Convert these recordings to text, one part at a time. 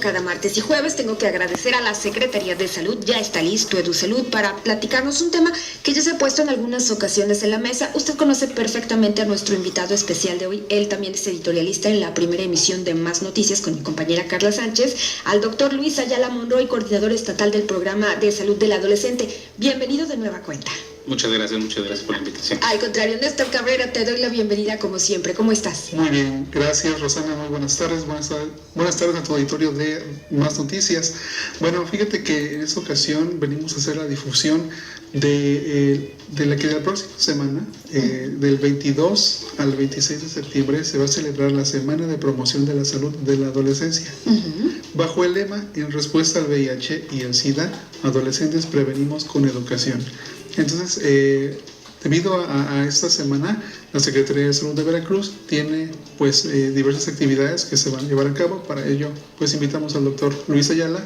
cada martes y jueves, tengo que agradecer a la Secretaría de Salud. Ya está listo EduSalud para platicarnos un tema que ya se ha puesto en algunas ocasiones en la mesa. Usted conoce perfectamente a nuestro invitado especial de hoy. Él también es editorialista en la primera emisión de Más Noticias con mi compañera Carla Sánchez, al doctor Luis Ayala Monroy, coordinador estatal del Programa de Salud del Adolescente. Bienvenido de nueva cuenta. Muchas gracias por la invitación. Al contrario, Néstor Cabrera, te doy la bienvenida como siempre. ¿Cómo estás? Muy bien, gracias Rosana, muy buenas tardes. Buenas tardes a tu auditorio de Más Noticias. Bueno, fíjate que en esta ocasión venimos a hacer la difusión de la que la próxima semana, del 22 al 26 de septiembre, se va a celebrar la Semana de Promoción de la Salud de la Adolescencia. Bajo el lema, en respuesta al VIH y el SIDA, adolescentes prevenimos con educación. Entonces, debido a esta semana, la Secretaría de Salud de Veracruz tiene pues diversas actividades que se van a llevar a cabo. Para ello, pues invitamos al doctor Luis Ayala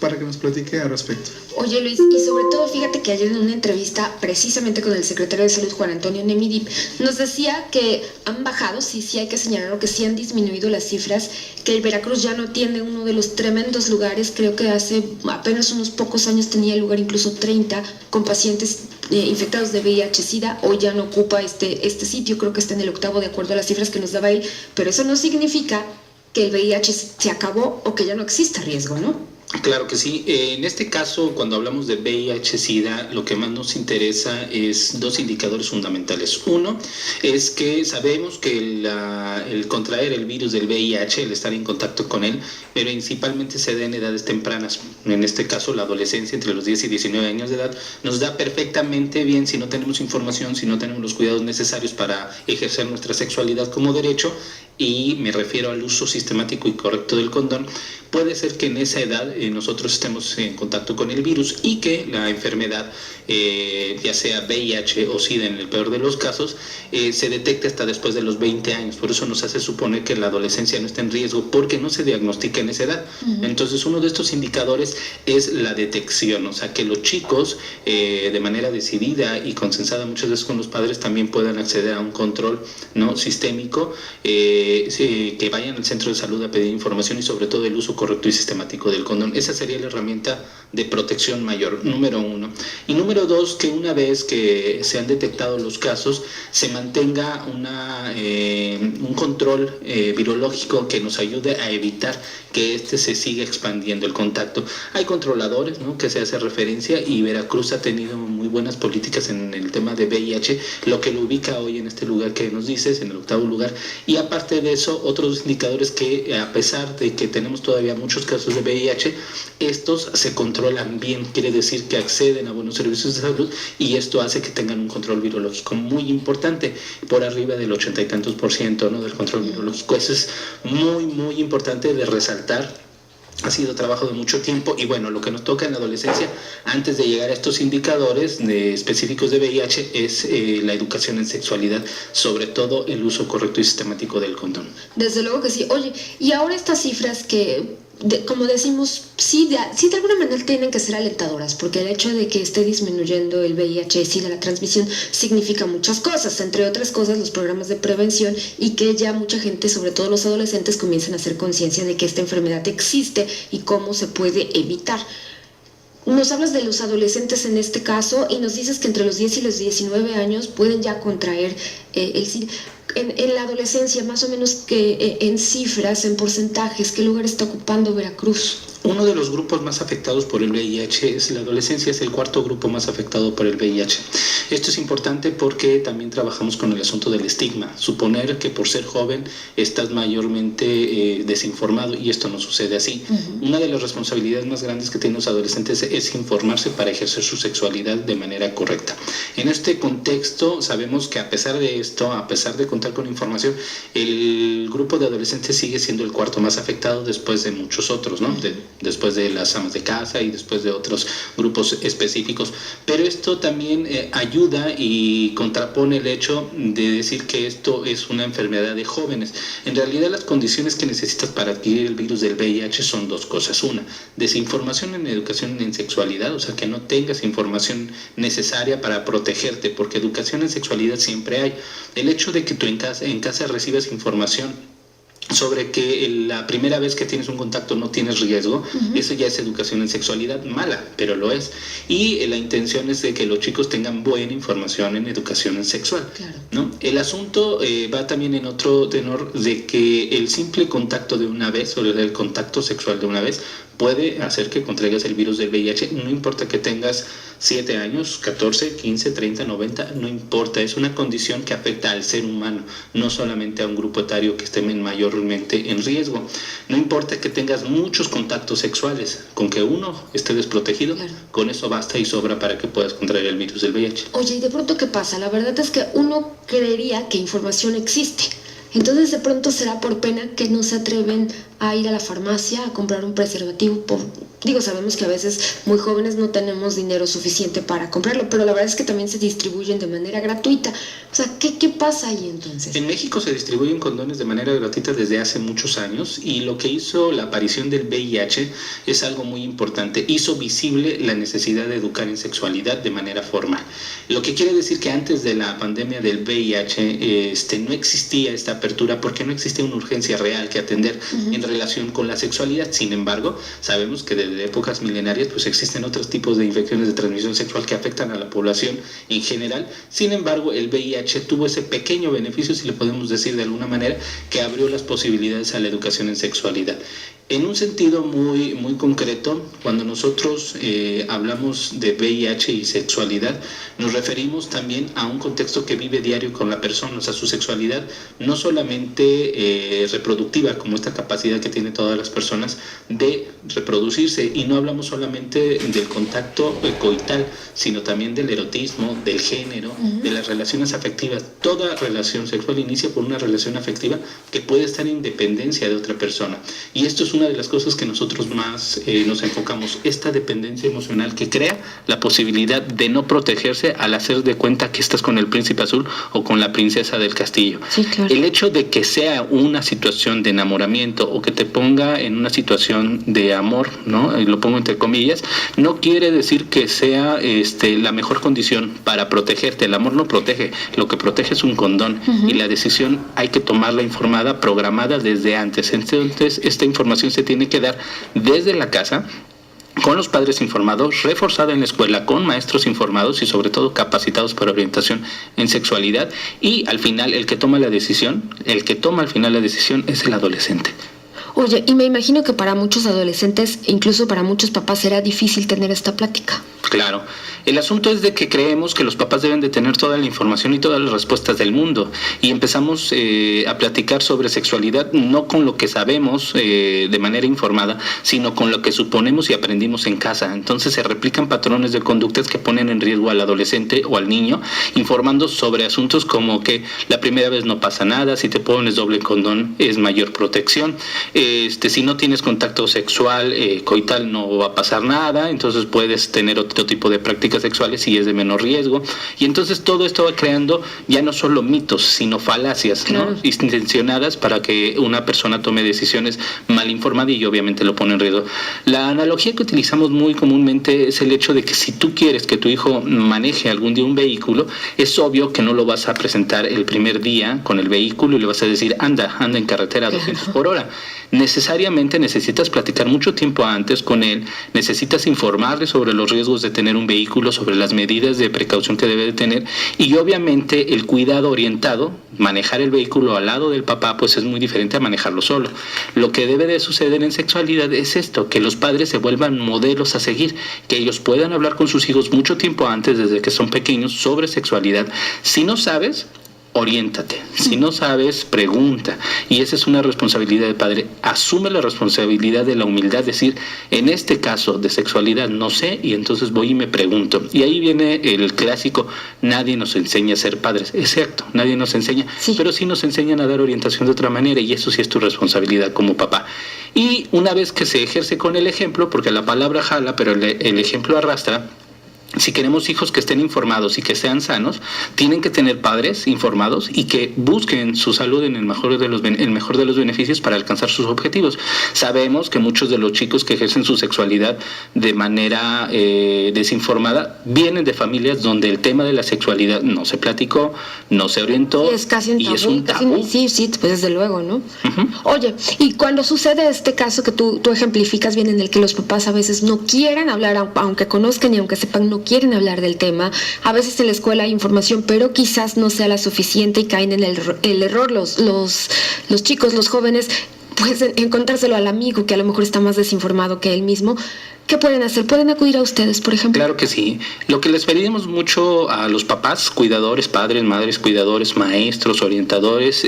para que nos platique al respecto. Oye Luis, y sobre todo fíjate que ayer en una entrevista precisamente con el secretario de Salud, Juan Antonio Nemidip, nos decía que han bajado, sí hay que señalarlo, que sí han disminuido las cifras, que el Veracruz ya no tiene uno de los tremendos lugares, creo que hace apenas unos pocos años tenía lugar incluso 30 con pacientes infectados de VIH-Sida, hoy ya no ocupa este sitio, creo que está en el 8º de acuerdo a las cifras que nos daba él, pero eso no significa que el VIH se acabó o que ya no exista riesgo, ¿no? Claro que sí. En este caso, cuando hablamos de VIH-Sida, lo que más nos interesa es dos indicadores fundamentales. Uno es que sabemos que el contraer el virus del VIH, el estar en contacto con él, principalmente se da en edades tempranas. En este caso, la adolescencia entre los 10 y 19 años de edad nos da perfectamente bien si no tenemos información, si no tenemos los cuidados necesarios para ejercer nuestra sexualidad como derecho, y me refiero al uso sistemático y correcto del condón. Puede ser que en esa edad nosotros estemos en contacto con el virus y que la enfermedad, ya sea VIH o SIDA en el peor de los casos, se detecte hasta después de los 20 años. Por eso nos hace suponer que la adolescencia no está en riesgo porque no se diagnostica en esa edad. Entonces uno de estos indicadores es la detección, o sea que los chicos de manera decidida y consensada muchas veces con los padres también puedan acceder a un control no sistémico, que vayan al centro de salud a pedir información y sobre todo el uso correcto y sistemático del condón. Esa sería la herramienta de protección mayor, número uno. Y número dos, que una vez que se han detectado los casos, se mantenga un control virológico que nos ayude a evitar que se siga expandiendo el contacto. Hay controladores, ¿no?, que se hace referencia, y Veracruz ha tenido muy buenas políticas en el tema de VIH, lo que lo ubica hoy en este lugar que nos dices, en el 8º lugar. Y aparte de eso, otros indicadores que, a pesar de que tenemos todavía muchos casos de VIH, estos se controlan bien, quiere decir que acceden a buenos servicios de salud, y esto hace que tengan un control virológico muy importante, por arriba del 80 y tantos %, ¿no?, del control virológico. Eso es muy, muy importante de resaltar. Ha sido trabajo de mucho tiempo, y bueno, lo que nos toca en la adolescencia, antes de llegar a estos indicadores específicos de VIH, es la educación en sexualidad, sobre todo el uso correcto y sistemático del condón. Desde luego que sí. Oye, y ahora estas cifras que, como decimos, sí de alguna manera tienen que ser alentadoras, porque el hecho de que esté disminuyendo el VIH, sí, de la transmisión, significa muchas cosas, entre otras cosas los programas de prevención, y que ya mucha gente, sobre todo los adolescentes, comiencen a hacer conciencia de que esta enfermedad existe y cómo se puede evitar. Nos hablas de los adolescentes en este caso y nos dices que entre los 10 y los 19 años pueden ya contraer el SIDA. En la adolescencia, más o menos, que en cifras, en porcentajes, ¿qué lugar está ocupando Veracruz? Uno de los grupos más afectados por el VIH es la adolescencia, es el 4º grupo más afectado por el VIH. Esto es importante porque también trabajamos con el asunto del estigma, suponer que por ser joven estás mayormente desinformado, y esto no sucede así. Una de las responsabilidades más grandes que tienen los adolescentes es informarse para ejercer su sexualidad de manera correcta. En este contexto sabemos que a pesar de esto, a pesar de contar con información, el grupo de adolescentes sigue siendo el 4º más afectado después de muchos otros, ¿no? Después de las amas de casa y después de otros grupos específicos. Pero esto también ayuda y contrapone el hecho de decir que esto es una enfermedad de jóvenes. En realidad, las condiciones que necesitas para adquirir el virus del VIH son dos cosas. Una, desinformación en educación en sexualidad, o sea, que no tengas información necesaria para protegerte, porque educación en sexualidad siempre hay. El hecho de que tú en casa recibas información sobre que la primera vez que tienes un contacto no tienes riesgo, eso ya es educación en sexualidad mala, pero lo es. Y la intención es de que los chicos tengan buena información en educación en sexual, claro, ¿no? El asunto va también en otro tenor de que el simple contacto de una vez, o el contacto sexual de una vez, puede hacer que contraigas el virus del VIH, no importa que tengas 7 años, 14, 15, 30, 90, no importa, es una condición que afecta al ser humano, no solamente a un grupo etario que esté mayormente en riesgo. No importa que tengas muchos contactos sexuales, con que uno esté desprotegido, claro, con eso basta y sobra para que puedas contraer el virus del VIH. Oye, ¿y de pronto qué pasa? La verdad es que uno creería que información existe. Entonces de pronto será por pena que no se atreven a ir a la farmacia a comprar un preservativo. Sabemos que a veces muy jóvenes no tenemos dinero suficiente para comprarlo, pero la verdad es que también se distribuyen de manera gratuita. O sea, ¿qué pasa ahí entonces? En México se distribuyen condones de manera gratuita desde hace muchos años, y lo que hizo la aparición del VIH es algo muy importante. Hizo visible la necesidad de educar en sexualidad de manera formal. Lo que quiere decir que antes de la pandemia del VIH no existía esta apertura porque no existía una urgencia real que atender en relación con la sexualidad. Sin embargo, sabemos que desde épocas milenarias pues existen otros tipos de infecciones de transmisión sexual que afectan a la población en general. Sin embargo, el VIH tuvo ese pequeño beneficio, si le podemos decir de alguna manera, que abrió las posibilidades a la educación en sexualidad. En un sentido muy, muy concreto, cuando nosotros hablamos de VIH y sexualidad, nos referimos también a un contexto que vive diario con la persona, o sea, su sexualidad no solamente reproductiva, como esta capacidad que tienen todas las personas de reproducirse, y no hablamos solamente del contacto coital, sino también del erotismo, del género, de las relaciones afectivas. Toda relación sexual inicia por una relación afectiva que puede estar en dependencia de otra persona, y esto es una de las cosas que nosotros más nos enfocamos, esta dependencia emocional que crea la posibilidad de no protegerse al hacer de cuenta que estás con el príncipe azul o con la princesa del castillo. Sí, claro. El hecho de que sea una situación de enamoramiento o que te ponga en una situación de amor, ¿no? Y lo pongo entre comillas, no quiere decir que sea la mejor condición para protegerte. El amor no protege, lo que protege es un condón, y la decisión hay que tomarla informada, programada desde antes. Entonces, esta información se tiene que dar desde la casa, con los padres informados, reforzada en la escuela, con maestros informados y sobre todo capacitados para orientación en sexualidad, y al final el que toma al final la decisión es el adolescente. Oye, y me imagino que para muchos adolescentes, incluso para muchos papás, será difícil tener esta plática. Claro. El asunto es de que creemos que los papás deben de tener toda la información y todas las respuestas del mundo, y empezamos a platicar sobre sexualidad no con lo que sabemos de manera informada, sino con lo que suponemos y aprendimos en casa. Entonces se replican patrones de conductas que ponen en riesgo al adolescente o al niño, informando sobre asuntos como que la primera vez no pasa nada, si te pones doble condón es mayor protección, si no tienes contacto sexual coital no va a pasar nada, entonces puedes tener otro tipo de prácticas sexuales y es de menor riesgo. Y entonces todo esto va creando ya no solo mitos, sino falacias, claro, ¿no? Intencionadas para que una persona tome decisiones mal informadas y obviamente lo pone en riesgo. La analogía que utilizamos muy comúnmente es el hecho de que si tú quieres que tu hijo maneje algún día un vehículo, es obvio que no lo vas a presentar el primer día con el vehículo y le vas a decir anda en carretera a 200 por hora. Necesariamente necesitas platicar mucho tiempo antes con él, necesitas informarle sobre los riesgos de tener un vehículo, sobre las medidas de precaución que debe de tener, y obviamente el cuidado orientado, manejar el vehículo al lado del papá, pues es muy diferente a manejarlo solo. Lo que debe de suceder en sexualidad es esto, que los padres se vuelvan modelos a seguir, que ellos puedan hablar con sus hijos mucho tiempo antes, desde que son pequeños, sobre sexualidad. Si no sabes, oriéntate. Si no sabes, pregunta. Y esa es una responsabilidad del padre. Asume la responsabilidad de la humildad, decir, en este caso de sexualidad no sé, y entonces voy y me pregunto. Y ahí viene el clásico, nadie nos enseña a ser padres. Es cierto, nadie nos enseña, sí, pero sí nos enseñan a dar orientación de otra manera, y eso sí es tu responsabilidad como papá. Y una vez que se ejerce con el ejemplo, porque la palabra jala, pero el ejemplo arrastra, si queremos hijos que estén informados y que sean sanos, tienen que tener padres informados y que busquen su salud en el mejor de los beneficios para alcanzar sus objetivos. Sabemos que muchos de los chicos que ejercen su sexualidad de manera desinformada vienen de familias donde el tema de la sexualidad no se platicó, no se orientó, y es casi un tabú, es un tabú. Sí, pues desde luego, ¿no? Oye, y cuando sucede este caso que tú ejemplificas bien, en el que los papás a veces no quieren hablar, aunque conozcan y aunque sepan, no quieren hablar del tema, a veces en la escuela hay información, pero quizás no sea la suficiente y caen en el error los chicos, los jóvenes, pues en contárselo al amigo que a lo mejor está más desinformado que él mismo. ¿Qué pueden hacer? ¿Pueden acudir a ustedes, por ejemplo? Claro que sí. Lo que les pedimos mucho a los papás, cuidadores, padres, madres, cuidadores, maestros, orientadores,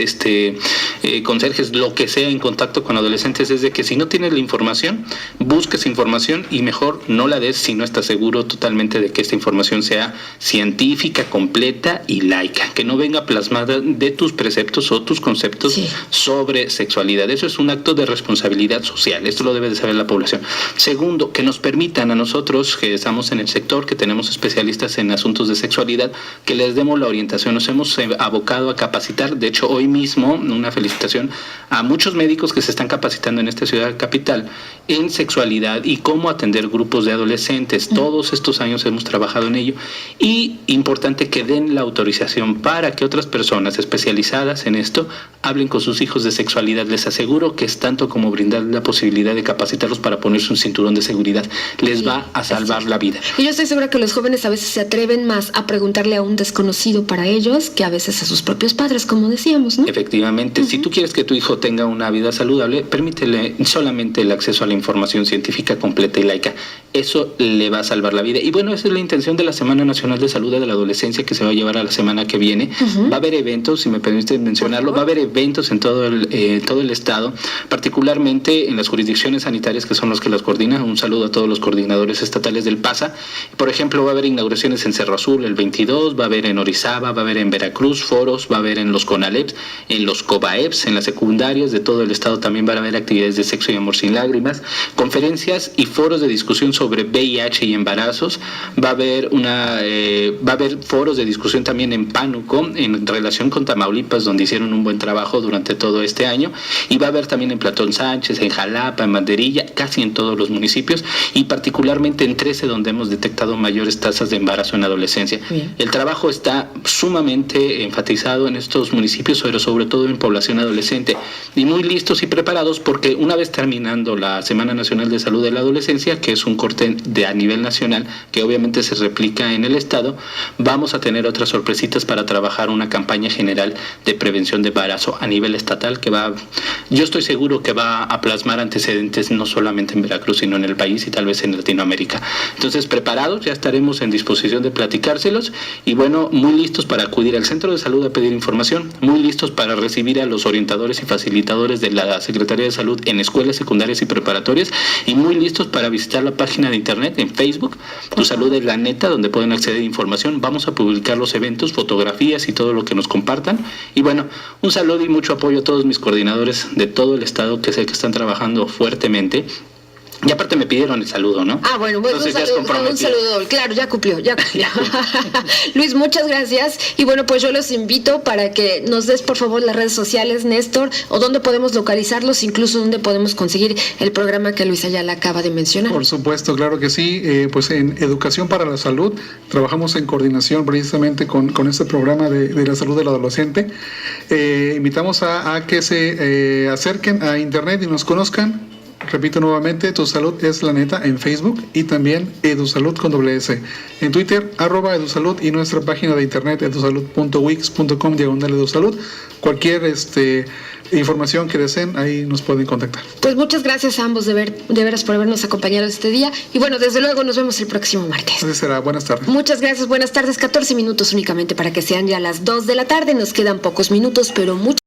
conserjes, lo que sea en contacto con adolescentes, es de que si no tienes la información, busques información y mejor no la des si no estás seguro totalmente de que esta información sea científica, completa y laica, que no venga plasmada de tus preceptos o tus conceptos sobre sexualidad. Eso es un acto de responsabilidad social. Esto lo debe de saber la población. Segundo, que nos permitan a nosotros que estamos en el sector, que tenemos especialistas en asuntos de sexualidad, que les demos la orientación. Nos hemos abocado a capacitar, de hecho hoy mismo, una felicitación a muchos médicos que se están capacitando en esta ciudad capital en sexualidad y cómo atender grupos de adolescentes. Todos estos años hemos trabajado en ello y importante que den la autorización para que otras personas especializadas en esto hablen con sus hijos de sexualidad. Les aseguro que es tanto como brindar la posibilidad de capacitarlos para ponerse un cinturón de seguridad. Les va a salvar la vida. Y yo estoy segura que los jóvenes a veces se atreven más a preguntarle a un desconocido para ellos que a veces a sus propios padres, como decíamos, ¿no? Efectivamente, si tú quieres que tu hijo tenga una vida saludable, permítele solamente el acceso a la información científica completa y laica. Eso le va a salvar la vida. Y bueno, esa es la intención de la Semana Nacional de Salud de la Adolescencia, que se va a llevar a la semana que viene. Va a haber eventos, si me permite mencionarlo, va a haber eventos en todo el estado, particularmente en las jurisdicciones sanitarias que son los que las coordinan. Un saludo a todos los coordinadores estatales del PASA. Por ejemplo, va a haber inauguraciones en Cerro Azul el 22, va a haber en Orizaba, va a haber en Veracruz foros, va a haber en los CONALEPs, en los COBAEPs, en las secundarias de todo el estado también van a haber actividades de sexo y amor sin lágrimas, conferencias y foros de discusión sobre VIH y embarazos. Va a haber foros de discusión también en Pánuco en relación con Tamaulipas, donde hicieron un buen trabajo durante todo este año, y va a haber también en Platón Sánchez, en Jalapa, en Banderilla, casi en todos los municipios, y particularmente en 13 donde hemos detectado mayores tasas de embarazo en adolescencia. Bien. El trabajo está sumamente enfatizado en estos municipios, pero sobre todo en población adolescente, y muy listos y preparados, porque una vez terminando la Semana Nacional de Salud de la Adolescencia, que es un corte a nivel nacional, que obviamente se replica en el estado, vamos a tener otras sorpresitas para trabajar una campaña general de prevención de embarazo a nivel estatal, que yo estoy seguro que va a plasmar antecedentes no solamente en Veracruz, sino en el país y tal vez en Latinoamérica. Entonces, preparados, ya estaremos en disposición de platicárselos y bueno, muy listos para acudir al centro de salud a pedir información, muy listos para recibir a los orientadores y facilitadores de la Secretaría de Salud en escuelas secundarias y preparatorias, y muy listos para visitar la página de internet en Facebook, Tu Salud es la Neta, donde pueden acceder a información. Vamos a publicar los eventos, fotografías y todo lo que nos compartan. Y bueno, un saludo y mucho apoyo a todos mis coordinadores de todo el estado, que sé que están trabajando fuertemente. Y aparte me pidieron el saludo, ¿no? Ah, bueno, un saludo, claro, ya cumplió. Luis, muchas gracias. Y bueno, pues yo los invito para que nos des, por favor, las redes sociales, Néstor, o dónde podemos localizarlos, incluso dónde podemos conseguir el programa que Luis Ayala acaba de mencionar. Por supuesto, claro que sí. Pues en Educación para la Salud trabajamos en coordinación precisamente con este programa de la salud del adolescente. Invitamos a que se acerquen a internet y nos conozcan. Repito nuevamente, Tu Salud es la Neta en Facebook, y también EduSalud con @S. En Twitter, @EduSalud, y nuestra página de internet edusalud.wix.com/EduSalud. Cualquier información que deseen, ahí nos pueden contactar. Pues muchas gracias a ambos de veras por habernos acompañado este día, y bueno, desde luego nos vemos el próximo martes. Así será. Buenas tardes. Muchas gracias, buenas tardes. 14 minutos únicamente para que sean ya las 2 de la tarde. Nos quedan pocos minutos, pero muchas